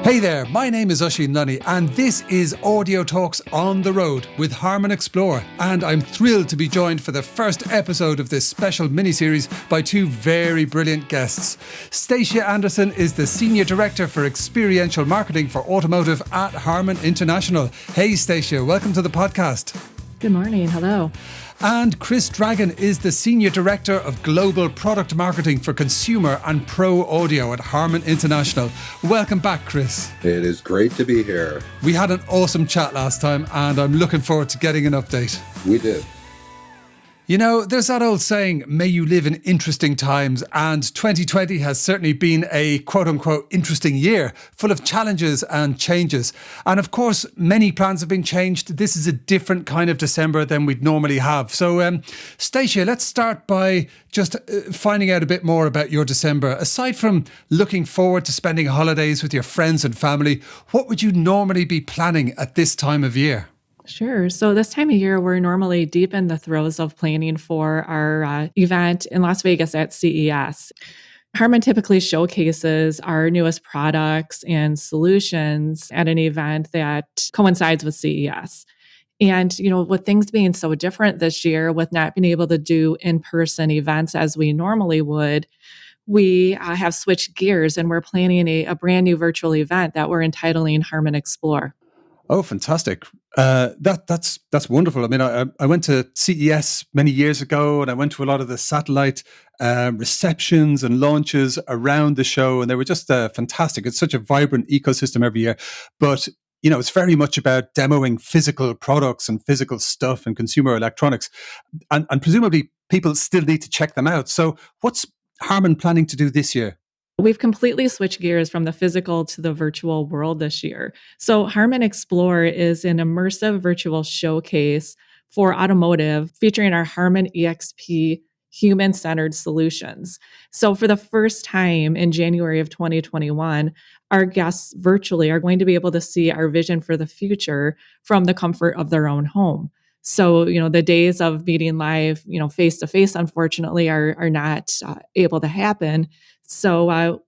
Hey there, my name is Oisin Lunny and this is Audio Talks on the Road with HARMAN EXPLORE, and I'm thrilled to be joined for the first episode of this special mini-series by two very brilliant guests. Stacia Anderson is the Senior Director for Experiential Marketing for Automotive at HARMAN International. Hey Stacia, welcome to the podcast. Good morning, hello. And Chris Dragon is the Senior Director of Global Product Marketing for Consumer and Pro Audio at Harman International. Welcome back, Chris. It is great to be here. We had an awesome chat last time and I'm looking forward to getting an update. We did. You know, there's that old saying, may you live in interesting times, and 2020 has certainly been a quote-unquote interesting year, full of challenges and changes. And of course, many plans have been changed. This is a different kind of December than we'd normally have. So, Stacia, let's start by just finding out a bit more about your December. Aside from looking forward to spending holidays with your friends and family, what would you normally be planning at this time of year? Sure. So this time of year, we're normally deep in the throes of planning for our event in Las Vegas at CES. Harman typically showcases our newest products and solutions at an event that coincides with CES. And, you know, with things being so different this year, with not being able to do in-person events as we normally would, we have switched gears and we're planning a brand new virtual event that we're entitling HARMAN EXPLORE. Oh, fantastic. That's wonderful. I mean, I went to CES many years ago and I went to a lot of the satellite receptions and launches around the show, and they were just fantastic. It's such a vibrant ecosystem every year. But, you know, it's very much about demoing physical products and physical stuff and consumer electronics. And presumably people still need to check them out. So what's Harman planning to do this year? We've completely switched gears from the physical to the virtual world this year. So HARMAN EXPLORE is an immersive virtual showcase for automotive featuring our Harman EXP human-centered solutions. So for the first time in January of 2021, our guests virtually are going to be able to see our vision for the future from the comfort of their own home. So, you know, the days of meeting live, you know, face to face, unfortunately, are not able to happen. So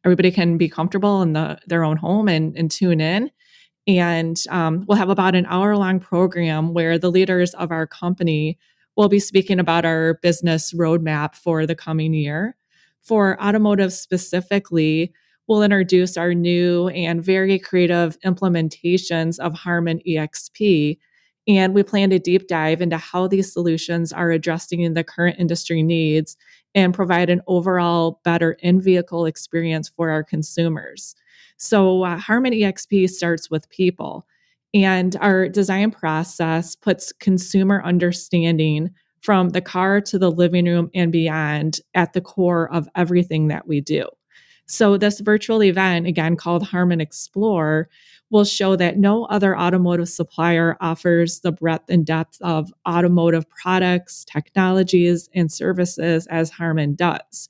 everybody can be comfortable in their own home and tune in. And we'll have about an hour-long program where the leaders of our company will be speaking about our business roadmap for the coming year. For automotive specifically, we'll introduce our new and very creative implementations of Harman EXP. And we plan to deep dive into how these solutions are addressing the current industry needs and provide an overall better in-vehicle experience for our consumers. So Harman EXP starts with people, and our design process puts consumer understanding from the car to the living room and beyond at the core of everything that we do. So this virtual event, again called HARMAN EXPLORE, will show that no other automotive supplier offers the breadth and depth of automotive products, technologies, and services as Harman does.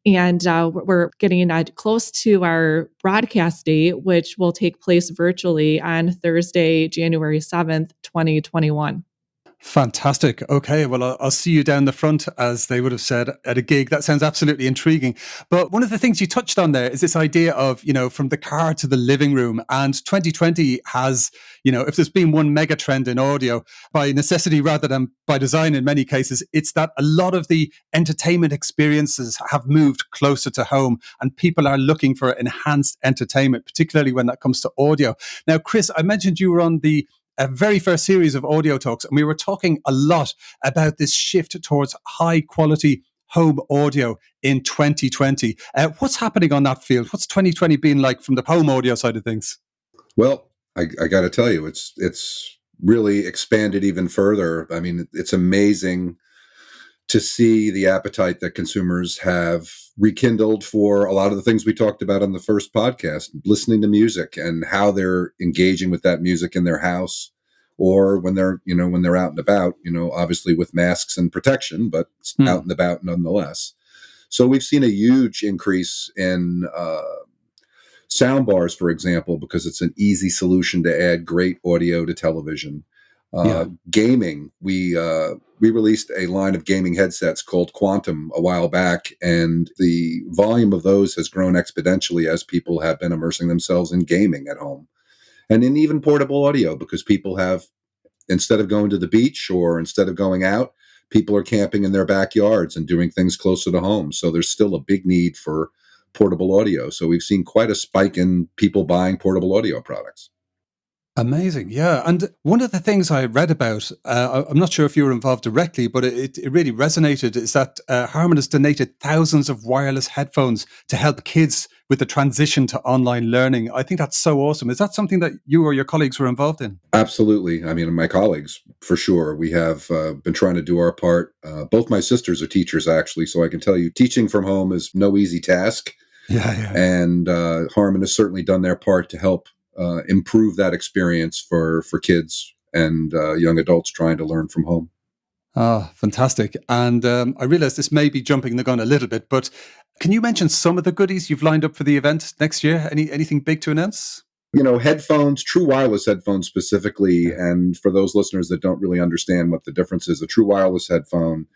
And we're getting close to our broadcast date, which will take place virtually on Thursday, January 7th, 2021. Fantastic. Okay, well, I'll see you down the front, as they would have said at a gig. That sounds absolutely intriguing. But one of the things you touched on there is this idea of, you know, from the car to the living room. And 2020 has, you know, if there's been one mega trend in audio, by necessity rather than by design in many cases, it's that a lot of the entertainment experiences have moved closer to home and people are looking for enhanced entertainment, particularly when that comes to audio. Now, Chris, I mentioned you were on the very first series of Audio Talks, and we were talking a lot about this shift towards high quality home audio in 2020. What's happening on that field? What's 2020 been like from the home audio side of things? Well, I got to tell you, it's really expanded even further. I mean, it's amazing to see the appetite that consumers have rekindled for a lot of the things we talked about on the first podcast, listening to music and how they're engaging with that music in their house or when they're out and about, you know, obviously with masks and protection, but out and about nonetheless. So we've seen a huge increase in sound bars, for example, because it's an easy solution to add great audio to television. Yeah. Gaming, we released a line of gaming headsets called Quantum a while back, and the volume of those has grown exponentially as people have been immersing themselves in gaming at home, and in even portable audio, because people have, instead of going to the beach or instead of going out, people are camping in their backyards and doing things closer to home. So there's still a big need for portable audio. So we've seen quite a spike in people buying portable audio products. Amazing. Yeah. And one of the things I read about, I'm not sure if you were involved directly, but it really resonated, is that Harman has donated thousands of wireless headphones to help kids with the transition to online learning. I think that's so awesome. Is that something that you or your colleagues were involved in? Absolutely. I mean, my colleagues, for sure. We have been trying to do our part. Both my sisters are teachers, actually. So I can tell you, teaching from home is no easy task. Yeah, yeah. And Harman has certainly done their part to help improve that experience for kids and young adults trying to learn from home. Ah, fantastic. And I realize this may be jumping the gun a little bit, but can you mention some of the goodies you've lined up for the event next year? Anything big to announce? Headphones, true wireless headphones specifically, Yeah. and for those listeners that don't really understand what the difference is, a true wireless headphone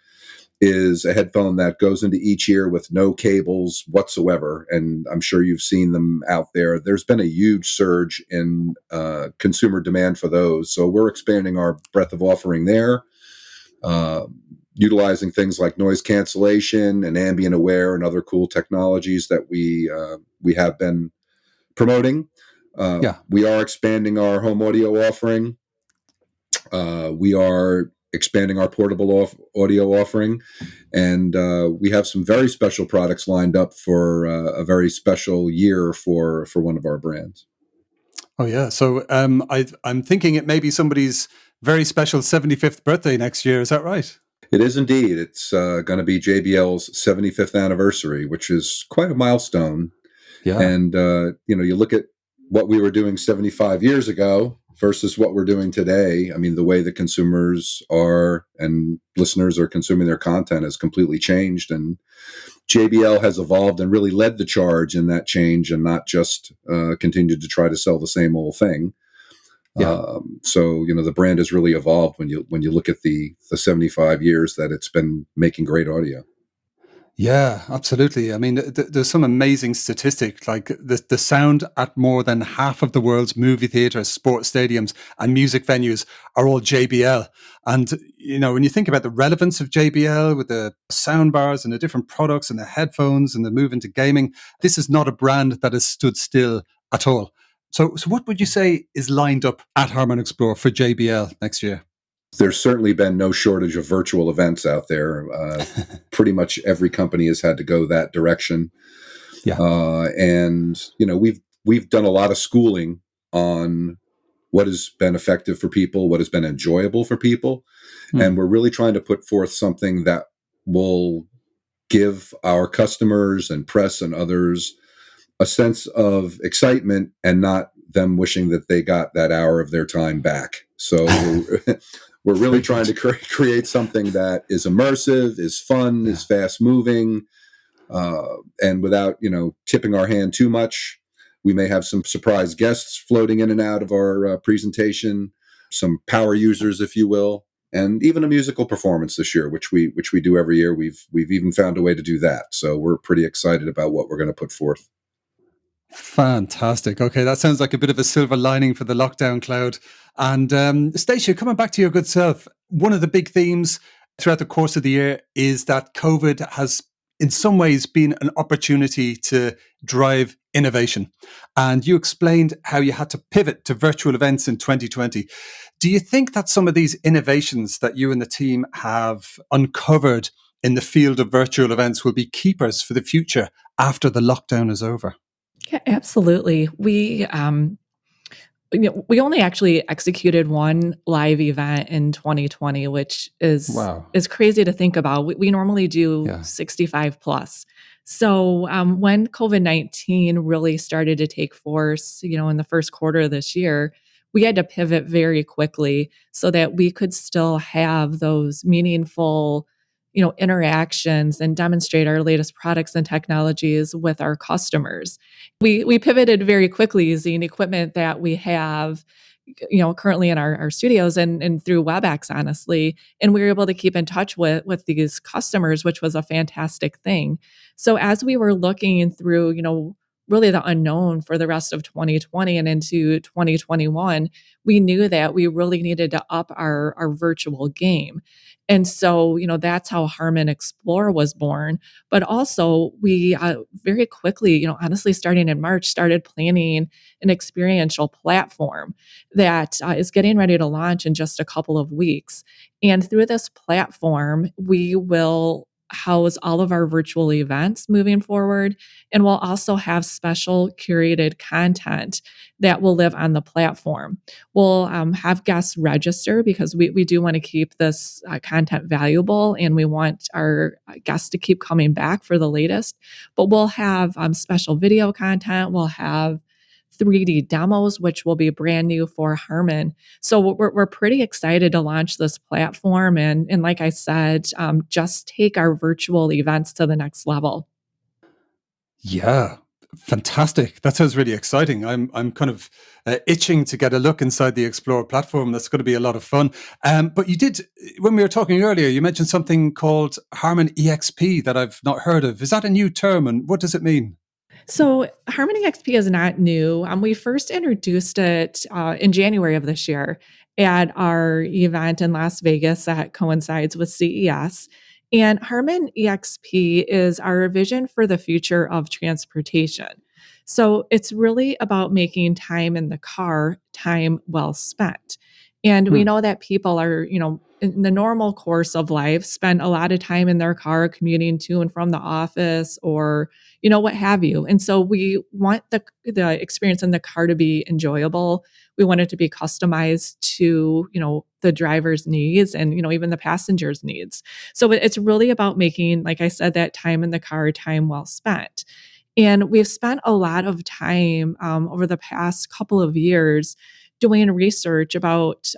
is a headphone that goes into each ear with no cables whatsoever. And I'm sure you've seen them out there. There's been a huge surge in consumer demand for those. So we're expanding our breadth of offering there, uh, utilizing things like noise cancellation and ambient aware and other cool technologies that we have been promoting. Yeah. We are expanding our home audio offering. We are expanding our portable audio offering, and we have some very special products lined up for a very special year for one of our brands. Oh, yeah. So I'm thinking it may be somebody's very special 75th birthday next year. Is that right? It is indeed. It's going to be JBL's 75th anniversary, which is quite a milestone. Yeah. And you look at what we were doing 75 years ago versus what we're doing today. I mean, the way that consumers are and listeners are consuming their content has completely changed, and JBL has evolved and really led the charge in that change, and not just continued to try to sell the same old thing. Yeah. So the brand has really evolved when you look at the 75 years that it's been making great audio. Yeah, absolutely. I mean, there's some amazing statistics, like the sound at more than half of the world's movie theaters, sports stadiums, and music venues are all JBL. And, when you think about the relevance of JBL with the sound bars and the different products and the headphones and the move into gaming, this is not a brand that has stood still at all. So what would you say is lined up at Harman EXPLORE for JBL next year? There's certainly been no shortage of virtual events out there. Pretty much every company has had to go that direction, Yeah. and we've done a lot of schooling on what has been effective for people, what has been enjoyable for people, Hmm. and we're really trying to put forth something that will give our customers and press and others a sense of excitement and not them wishing that they got that hour of their time back. So we're really Very trying to good. create something that is immersive, is fun, Yeah. is fast moving, and without tipping our hand too much. We may have some surprise guests floating in and out of our presentation, some power users, if you will, and even a musical performance this year, which we do every year. We've even found a way to do that. So we're pretty excited about what we're going to put forth. Fantastic. Okay, that sounds like a bit of a silver lining for the lockdown cloud. And Stacia, coming back to your good self, one of the big themes throughout the course of the year is that COVID has, in some ways, been an opportunity to drive innovation. And you explained how you had to pivot to virtual events in 2020. Do you think that some of these innovations that you and the team have uncovered in the field of virtual events will be keepers for the future after the lockdown is over? Yeah, absolutely. We only actually executed one live event in 2020, which is Wow. is crazy to think about. We normally do Yeah. 65 plus. So when COVID-19 really started to take force, in the first quarter of this year, we had to pivot very quickly so that we could still have those meaningful, interactions and demonstrate our latest products and technologies with our customers. We pivoted very quickly using equipment that we have currently in our studios and through WebEx, honestly. And we were able to keep in touch with these customers, which was a fantastic thing. So as we were looking through, really the unknown for the rest of 2020 and into 2021, we knew that we really needed to up our virtual game. And so, that's how Harman EXPLORE was born. But also, we very quickly, honestly, starting in March, started planning an experiential platform that is getting ready to launch in just a couple of weeks. And through this platform, we will house all of our virtual events moving forward. And we'll also have special curated content that will live on the platform. We'll have guests register because we do want to keep this content valuable and we want our guests to keep coming back for the latest. But we'll have special video content. We'll have 3D demos, which will be brand new for Harman. So we're pretty excited to launch this platform and like I said, just take our virtual events to the next level. Yeah, fantastic. That sounds really exciting. I'm kind of itching to get a look inside the Explorer platform. That's going to be a lot of fun. But you did, when we were talking earlier, you mentioned something called Harman EXP that I've not heard of. Is that a new term, and what does it mean? So Harman EXP is not new. We first introduced it in January of this year at our event in Las Vegas that coincides with CES. And Harman EXP is our vision for the future of transportation. So it's really about making time in the car time well spent. And we Hmm. know that people are, in the normal course of life, spend a lot of time in their car commuting to and from the office or what have you. And so we want the experience in the car to be enjoyable. We want it to be customized to, the driver's needs and, even the passenger's needs. So it's really about making, like I said, that time in the car time well spent. And we've spent a lot of time over the past couple of years doing research about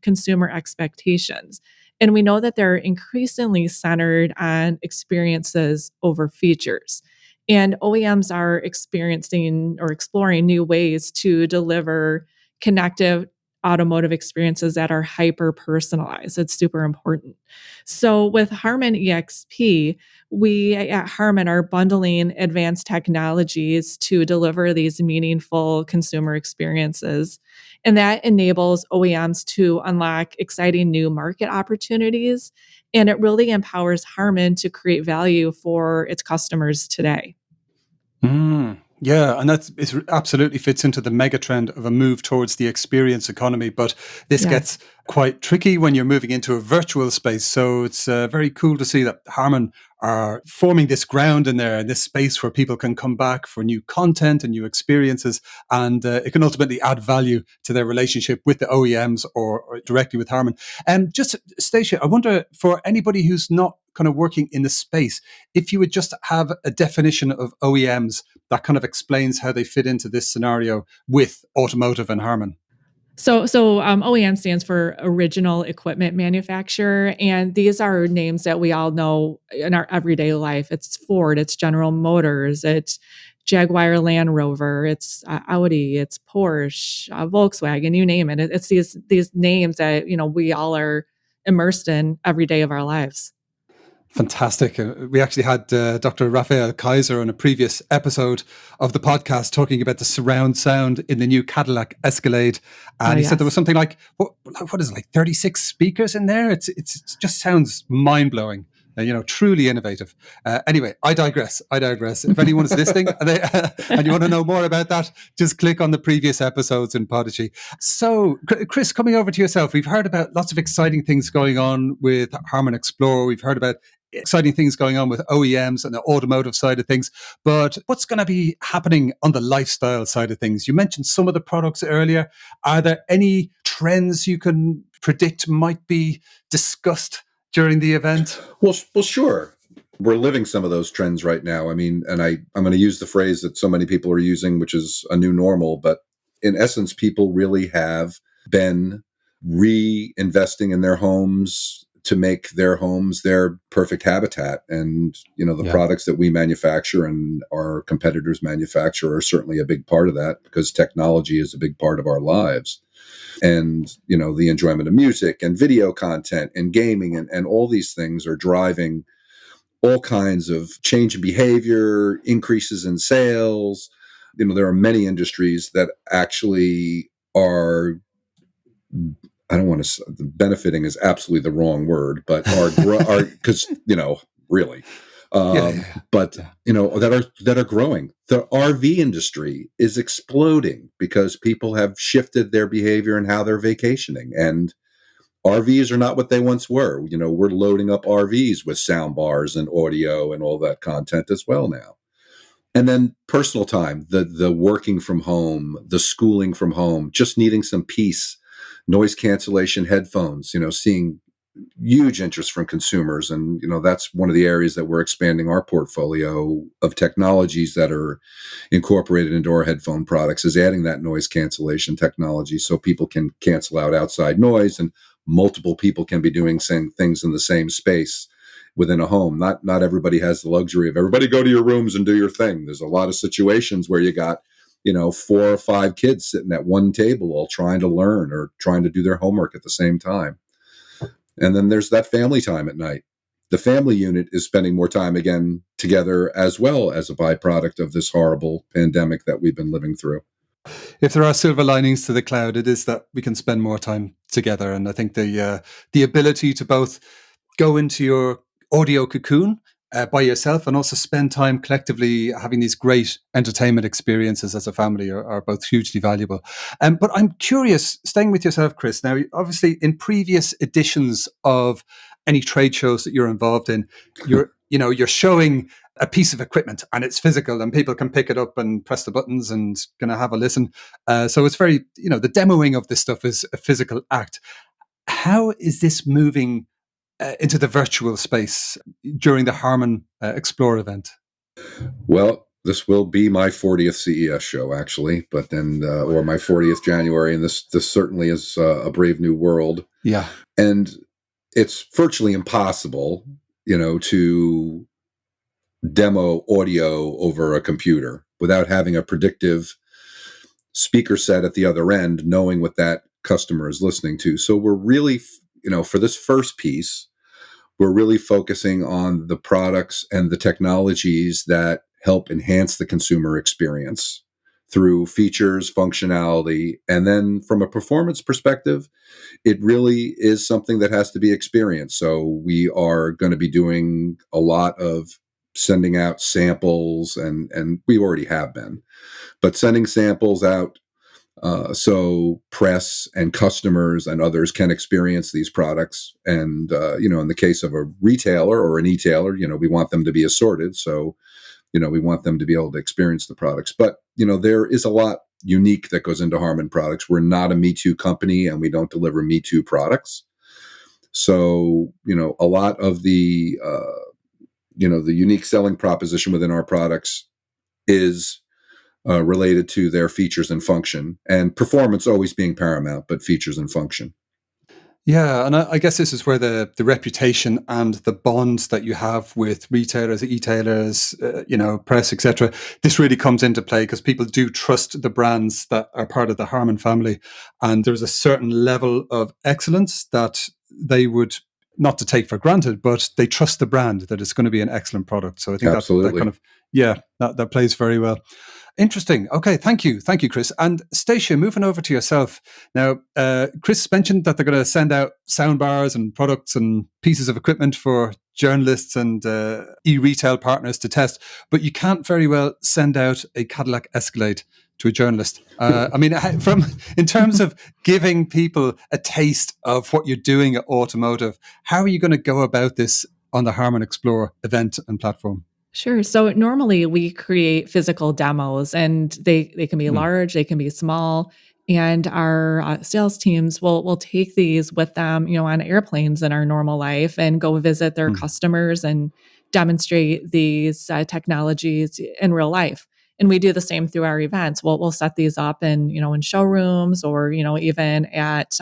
consumer expectations. And we know that they're increasingly centered on experiences over features. And OEMs are experiencing or exploring new ways to deliver connective automotive experiences that are hyper personalized. It's super important. So with Harman EXP, we at Harman are bundling advanced technologies to deliver these meaningful consumer experiences. And that enables OEMs to unlock exciting new market opportunities. And it really empowers Harman to create value for its customers today. Yeah, and it absolutely fits into the mega trend of a move towards the experience economy. But this Yes. gets quite tricky when you're moving into a virtual space. So it's very cool to see that Harman are forming this ground in there, this space where people can come back for new content and new experiences, and it can ultimately add value to their relationship with the OEMs or directly with Harman. And just, Stacia, I wonder for anybody who's not kind of working in the space, if you would just have a definition of OEMs that kind of explains how they fit into this scenario with automotive and Harman. So OEM stands for original equipment manufacturer, and these are names that we all know in our everyday life. It's Ford, it's General Motors, it's Jaguar Land Rover, it's Audi, it's Porsche, Volkswagen, you name it. It's these names that we all are immersed in every day of our lives. Fantastic. We actually had Dr. Raphael Kaiser on a previous episode of the podcast talking about the surround sound in the new Cadillac Escalade. Oh And he said there was yes. something like, what is it, like 36 speakers in there? It just sounds mind blowing. Truly innovative. Anyway, I digress. If anyone is listening and you want to know more about that, just click on the previous episodes in Podigy. So, Chris, coming over to yourself, we've heard about lots of exciting things going on with Harman EXPLORE. We've heard about exciting things going on with OEMs and the automotive side of things. But what's going to be happening on the lifestyle side of things? You mentioned some of the products earlier. Are there any trends you can predict might be discussed during the event? Well, sure. We're living some of those trends right now. I mean, and I'm going to use the phrase that so many people are using, which is a new normal. But in essence, people really have been reinvesting in their homes to make their homes their perfect habitat. And, the Yeah. products that we manufacture and our competitors manufacture are certainly a big part of that because technology is a big part of our lives. And, the enjoyment of music and video content and gaming and all these things are driving all kinds of change in behavior, increases in sales. There are many industries that actually are, I don't want to, benefiting is absolutely the wrong word, but are because, really. But that are growing. The RV industry is exploding because people have shifted their behavior and how they're vacationing, and RVs are not what they once were. We're loading up RVs with sound bars and audio and all that content as well now. And then personal time, the working from home, the schooling from home, just needing some peace, noise cancellation headphones, seeing huge interest from consumers. And, that's one of the areas that we're expanding our portfolio of technologies that are incorporated into our headphone products, is adding that noise cancellation technology so people can cancel out outside noise and multiple people can be doing same things in the same space within a home. Not everybody has the luxury of everybody go to your rooms and do your thing. There's a lot of situations where you got, 4 or 5 kids sitting at one table all trying to learn or trying to do their homework at the same time. And then there's that family time at night. The family unit is spending more time again together as well as a byproduct of this horrible pandemic that we've been living through. If there are silver linings to the cloud, it is that we can spend more time together. And I think the ability to both go into your audio cocoon by yourself and also spend time collectively having these great entertainment experiences as a family are both hugely valuable. But I'm curious, staying with yourself, Chris, now, obviously in previous editions of any trade shows that you're involved in, you're showing a piece of equipment and it's physical and people can pick it up and press the buttons and going to have a listen. So it's very, the demoing of this stuff is a physical act. How is this moving into the virtual space during the HARMAN ExPLORE event? Well, this will be my 40th CES show, actually, but then, or my 40th January, and this certainly is a brave new world. Yeah. And it's virtually impossible, to demo audio over a computer without having a predictive speaker set at the other end, knowing what that customer is listening to. So we're really, for this first piece, we're really focusing on the products and the technologies that help enhance the consumer experience through features, functionality. And then from a performance perspective, it really is something that has to be experienced. So we are going to be doing a lot of sending out samples, and we already have been, but sending samples out so press and customers and others can experience these products. And, in the case of a retailer or an e-tailer, we want them to be assorted. So, we want them to be able to experience the products. But, there is a lot unique that goes into Harman products. We're not a Me Too company and we don't deliver Me Too products. So, a lot of the, the unique selling proposition within our products is related to their features and function, and performance always being paramount, but features and function. Yeah, and I guess this is where the reputation and the bonds that you have with retailers, e-tailers, press, etc. This really comes into play because people do trust the brands that are part of the Harman family, and there's a certain level of excellence that they would, not to take for granted, but they trust the brand that it's going to be an excellent product. So I think that kind of, that plays very well. Interesting. Okay, thank you, Chris. And Stacia, moving over to yourself now. Chris mentioned that they're going to send out soundbars and products and pieces of equipment for journalists and e-retail partners to test, but you can't very well send out a Cadillac Escalade to a journalist. In terms of giving people a taste of what you're doing at automotive, how are you going to go about this on the Harman ExPLORE event and platform? Sure. So normally we create physical demos and they can be large, they can be small. And our sales teams will take these with them, on airplanes in our normal life and go visit their customers and demonstrate these technologies in real life. And we do the same through our events. We'll set these up in showrooms or, even at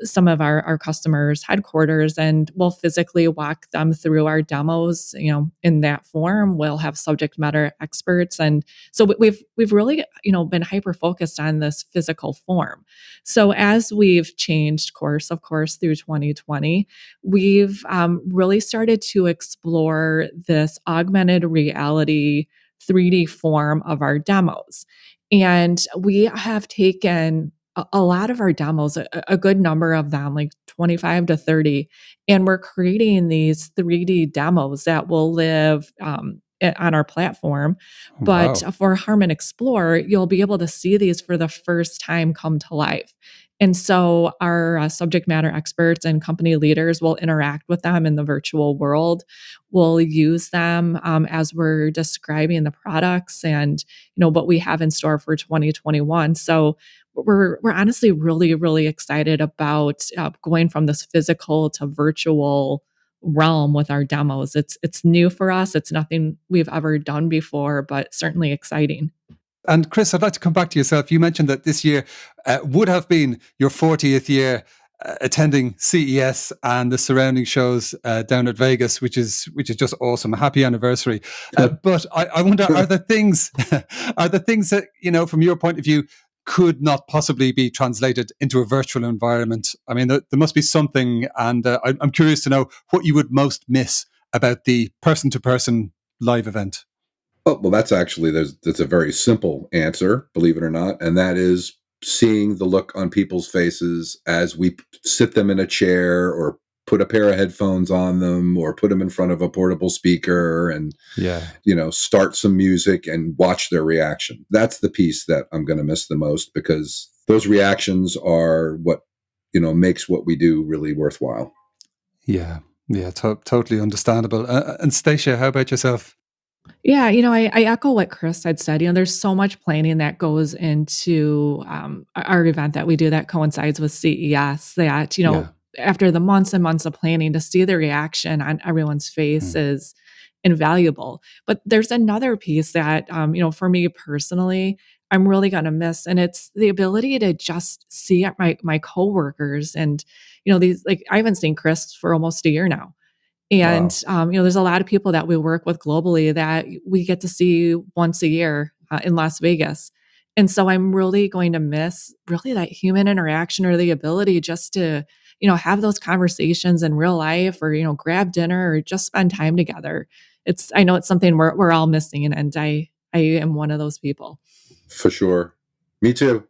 some of our customers' headquarters, and we'll physically walk them through our demos. In that form, we'll have subject matter experts, and so we've really been hyper focused on this physical form. So as we've changed course, of course, through 2020, we've really started to explore this augmented reality 3D form of our demos. And we have taken a lot of our demos, a good number of them, like 25 to 30, and we're creating these 3D demos that will live on our platform. But Wow. for Harman Explore, you'll be able to see these for the first time come to life. And so our subject matter experts and company leaders will interact with them in the virtual world. We'll use them as we're describing the products and what we have in store for 2021. So we're honestly really, really excited about going from this physical to virtual realm with our demos. It's new for us. It's nothing we've ever done before, but certainly exciting. And Chris, I'd like to come back to yourself. You mentioned that this year would have been your 40th year attending CES and the surrounding shows down at Vegas, which is just awesome. Happy anniversary! But I wonder, are there things that from your point of view could not possibly be translated into a virtual environment? I mean, there must be something, and I'm curious to know what you would most miss about the person-to-person live event. Oh, well, that's a very simple answer, believe it or not, and that is seeing the look on people's faces as we sit them in a chair or put a pair of headphones on them or put them in front of a portable speaker and start some music and watch their reaction. That's the piece that I'm going to miss the most, because those reactions are what makes what we do really worthwhile. Yeah, totally understandable. And Stacia, how about yourself? Yeah, I echo what Chris had said. There's so much planning that goes into our event that we do that coincides with CES that, Yeah. after the months and months of planning, to see the reaction on everyone's face is invaluable. But there's another piece that, for me personally, I'm really going to miss. And it's the ability to just see my coworkers and, these, like, I haven't seen Chris for almost a year now. And, Wow. there's a lot of people that we work with globally that we get to see once a year in Las Vegas. And so I'm really going to miss really that human interaction, or the ability just to, have those conversations in real life, or, grab dinner or just spend time together. I know it's something we're all missing. And I am one of those people. For sure. Me too.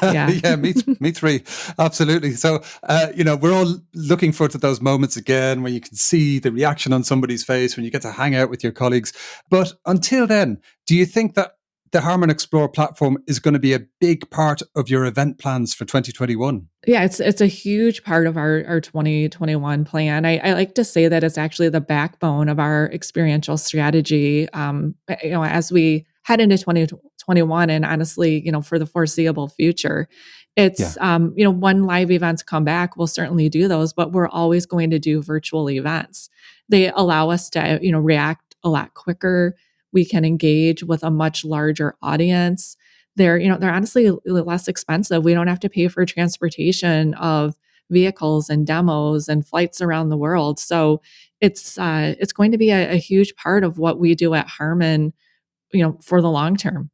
Yeah. Yeah, me three. Absolutely. So, we're all looking forward to those moments again when you can see the reaction on somebody's face, when you get to hang out with your colleagues. But until then, do you think that the Harman Explore platform is going to be a big part of your event plans for 2021? Yeah, it's a huge part of our 2021 plan. I like to say that it's actually the backbone of our experiential strategy. As we head into 2021, and honestly, for the foreseeable future, Yeah. it's when live events come back, we'll certainly do those, but we're always going to do virtual events. They allow us to react a lot quicker. We can engage with a much larger audience. They're honestly less expensive. We don't have to pay for transportation of vehicles and demos and flights around the world. So it's going to be a huge part of what we do at Harman, for the long term.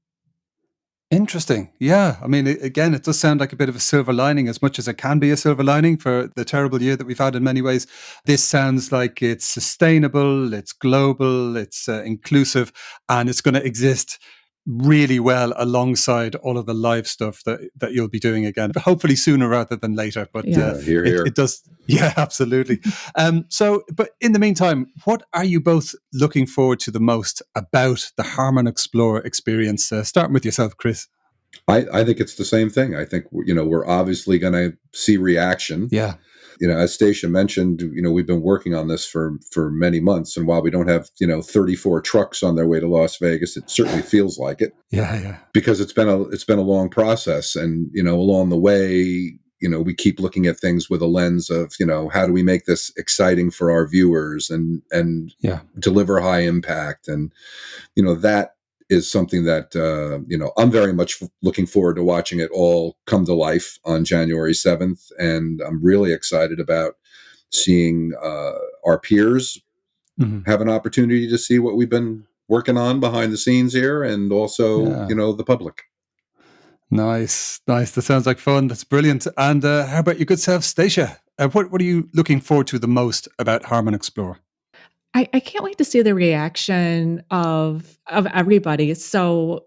Interesting. Yeah. I mean, again, it does sound like a bit of a silver lining, as much as it can be a silver lining for the terrible year that we've had in many ways. This sounds like it's sustainable, it's global, it's inclusive, and it's going to exist really well alongside all of the live stuff that you'll be doing again, hopefully sooner rather than later. But Yeah. Here, here. it does. Yeah, absolutely. But in the meantime, what are you both looking forward to the most about the Harman Explore experience? Starting with yourself, Chris. I think it's the same thing. I think, we're obviously going to see reaction. Yeah. As Stacia mentioned, we've been working on this for many months. And while we don't have, 34 trucks on their way to Las Vegas, it certainly feels like it. Yeah. Because it's been a long process. And, along the way, we keep looking at things with a lens of, how do we make this exciting for our viewers and Yeah. deliver high impact. And, that is something that I'm very much looking forward to watching it all come to life on January 7th, and I'm really excited about seeing our peers have an opportunity to see what we've been working on behind the scenes here, and also Yeah. the public. Nice. That sounds like fun. That's brilliant. And how about your good self, Stacia? What are you looking forward to the most about Harman EXPLORE? I can't wait to see the reaction of everybody. So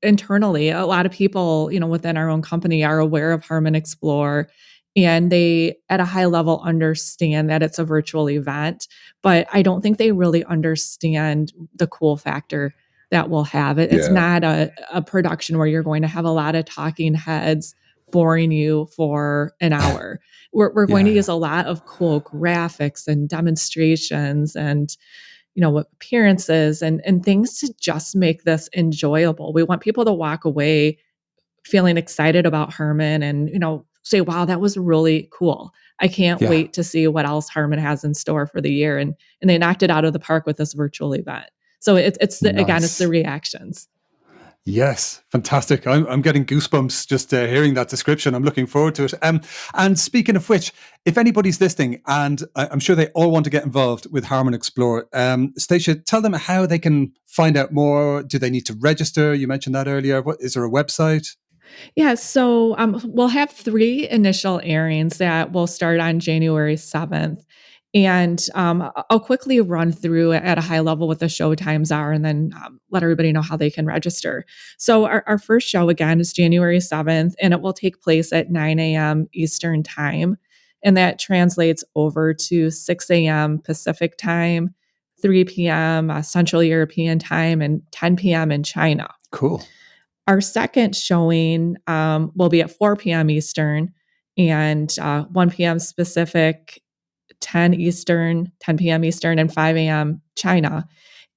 internally, a lot of people, within our own company are aware of Harman EXPLORE, and they at a high level understand that it's a virtual event, but I don't think they really understand the cool factor that we'll have. It's Yeah. not a production where you're going to have a lot of talking heads boring you for an hour. We're going to Yeah. use a lot of cool graphics and demonstrations and appearances and things to just make this enjoyable. We want people to walk away feeling excited about Harman and say, wow, that was really cool. I can't Yeah. wait to see what else Harman has in store for the year. And they knocked it out of the park with this virtual event. So it's the Nice. reactions. Yes, fantastic. I'm getting goosebumps just hearing that description. I'm looking forward to it. And speaking of which, if anybody's listening, and I'm sure they all want to get involved with Harman EXPLORE, Stacia, tell them how they can find out more. Do they need to register? You mentioned that earlier. Is there a website? Yeah, so we'll have 3 initial airings that will start on January 7th. And I'll quickly run through at a high level what the show times are and then let everybody know how they can register. So, our first show, again, is January 7th, and it will take place at 9 a.m. Eastern Time. And that translates over to 6 a.m. Pacific Time, 3 p.m. Central European Time, and 10 p.m. in China. Cool. Our second showing will be at 4 p.m. Eastern and 1 p.m. Pacific, 10 Eastern, 10 p.m. Eastern, and 5 a.m. China.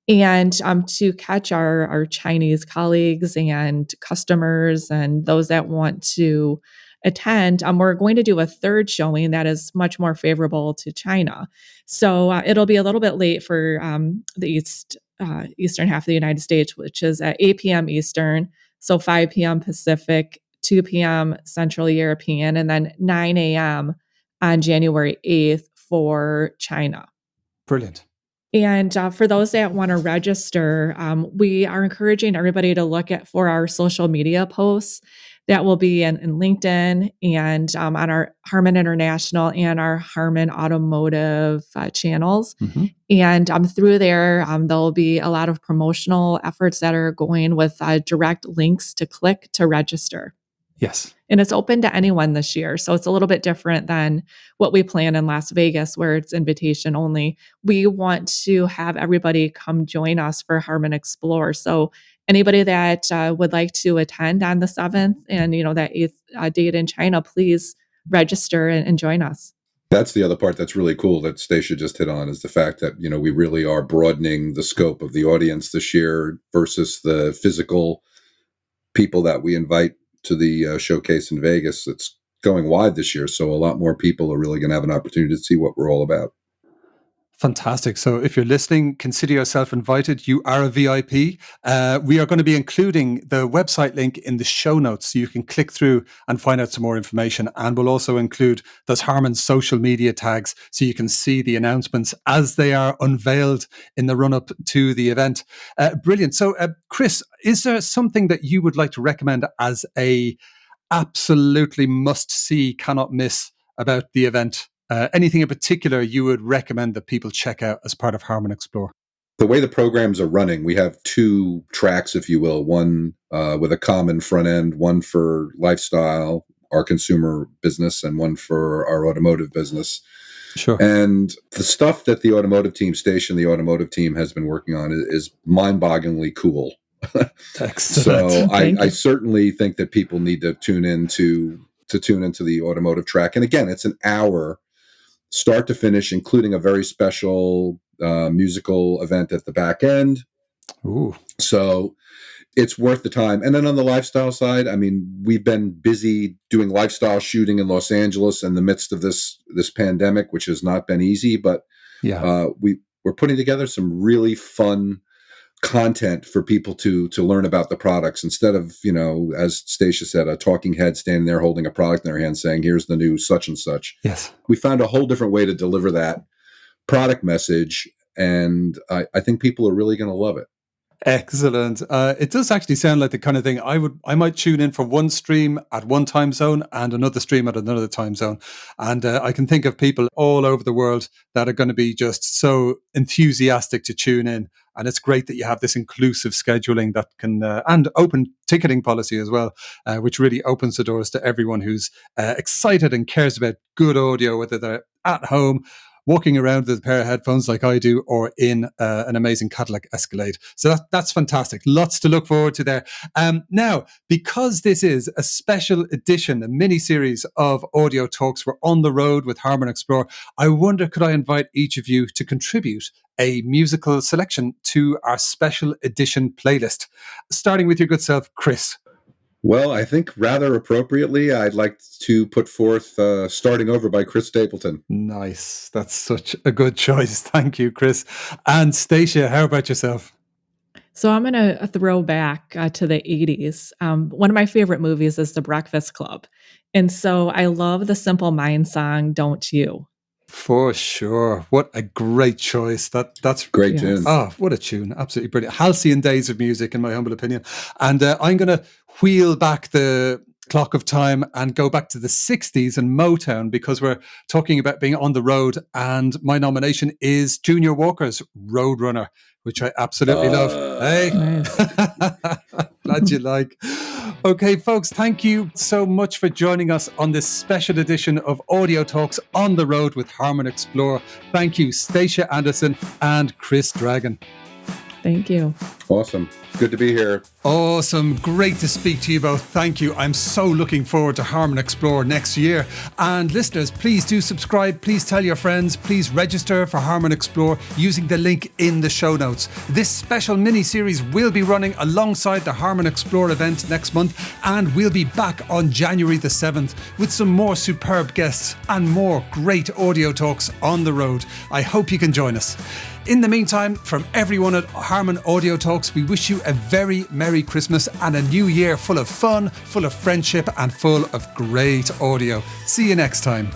And to catch our Chinese colleagues and customers and those that want to attend, we're going to do a third showing that is much more favorable to China. So it'll be a little bit late for the eastern half of the United States, which is at 8 p.m. Eastern, so 5 p.m. Pacific, 2 p.m. Central European, and then 9 a.m. on January 8th for China. Brilliant. And for those that want to register, we are encouraging everybody to look for our social media posts that will be in LinkedIn and on our Harman International and our Harman Automotive channels. Mm-hmm. And through there, there'll be a lot of promotional efforts that are going with direct links to click to register. Yes. And it's open to anyone this year. So it's a little bit different than what we plan in Las Vegas, where it's invitation only. We want to have everybody come join us for Harman EXPLORE. So anybody that would like to attend on the 7th and, that 8th date in China, please register and join us. That's the other part that's really cool that Stacia just hit on, is the fact that, we really are broadening the scope of the audience this year versus the physical people that we invite to the showcase in Vegas. It's going wide this year, so a lot more people are really going to have an opportunity to see what we're all about. Fantastic. So if you're listening, consider yourself invited. You are a VIP. We are going to be including the website link in the show notes so you can click through and find out some more information. And we'll also include those Harman social media tags so you can see the announcements as they are unveiled in the run-up to the event. Brilliant. So, Chris, is there something that you would like to recommend as a absolutely must-see, cannot miss about the event? Anything in particular you would recommend that people check out as part of Harman EXPLORE? The way the programs are running, we have 2 tracks, if you will, one with a common front end, one for lifestyle, our consumer business, and one for our automotive business. Sure. And the stuff that the automotive team, the automotive team, has been working on is mind-bogglingly cool. Excellent. So I certainly think that people need to tune into the automotive track. And again, it's an hour start to finish, including a very special musical event at the back end. Ooh. So it's worth the time. And then on the lifestyle side, I mean, we've been busy doing lifestyle shooting in Los Angeles in the midst of this pandemic, which has not been easy. But yeah, we're putting together some really fun content for people to learn about the products, instead of, as Stacia said, a talking head standing there holding a product in their hand saying, here's the new such and such. Yes. We found a whole different way to deliver that product message, and I think people are really going to love it. Excellent. It does actually sound like the kind of thing I might tune in for one stream at one time zone and another stream at another time zone. And I can think of people all over the world that are going to be just so enthusiastic to tune in. And it's great that you have this inclusive scheduling that can, and open ticketing policy as well, which really opens the doors to everyone who's excited and cares about good audio, whether they're at home, walking around with a pair of headphones like I do, or in an amazing Cadillac Escalade. So that's fantastic. Lots to look forward to there. Now, because this is a special edition, a mini-series of audio talks, we're on the road with Harman EXPLORE, I wonder, could I invite each of you to contribute a musical selection to our special edition playlist? Starting with your good self, Chris. Well, I think rather appropriately, I'd like to put forth Starting Over by Chris Stapleton. Nice. That's such a good choice. Thank you, Chris. And Stacia, how about yourself? So I'm going to throw back to the 80s. One of my favorite movies is The Breakfast Club. And so I love the Simple Minds song, Don't You? For sure. What a great choice. That's great tune. Oh, what a tune. Absolutely brilliant. Halcyon days of music, in my humble opinion. And I'm going to wheel back the clock of time and go back to the 60s and Motown, because we're talking about being on the road. And my nomination is Junior Walker's Roadrunner, which I absolutely love. Hey, nice. Glad you like. Okay, folks, thank you so much for joining us on this special edition of Audio Talks on the Road with Harman EXPLORE. Thank you, Stacia Anderson and Chris Dragon. Thank you. Awesome. Good to be here. Awesome. Great to speak to you both. Thank you. I'm so looking forward to Harman EXPLORE next year. And listeners, please do subscribe. Please tell your friends. Please register for Harman EXPLORE using the link in the show notes. This special mini-series will be running alongside the Harman EXPLORE event next month, and we'll be back on January the 7th with some more superb guests and more great audio talks on the road. I hope you can join us. In the meantime, from everyone at Harman Audio Talks, we wish you a very Merry Christmas and a new year full of fun, full of friendship, and full of great audio. See you next time.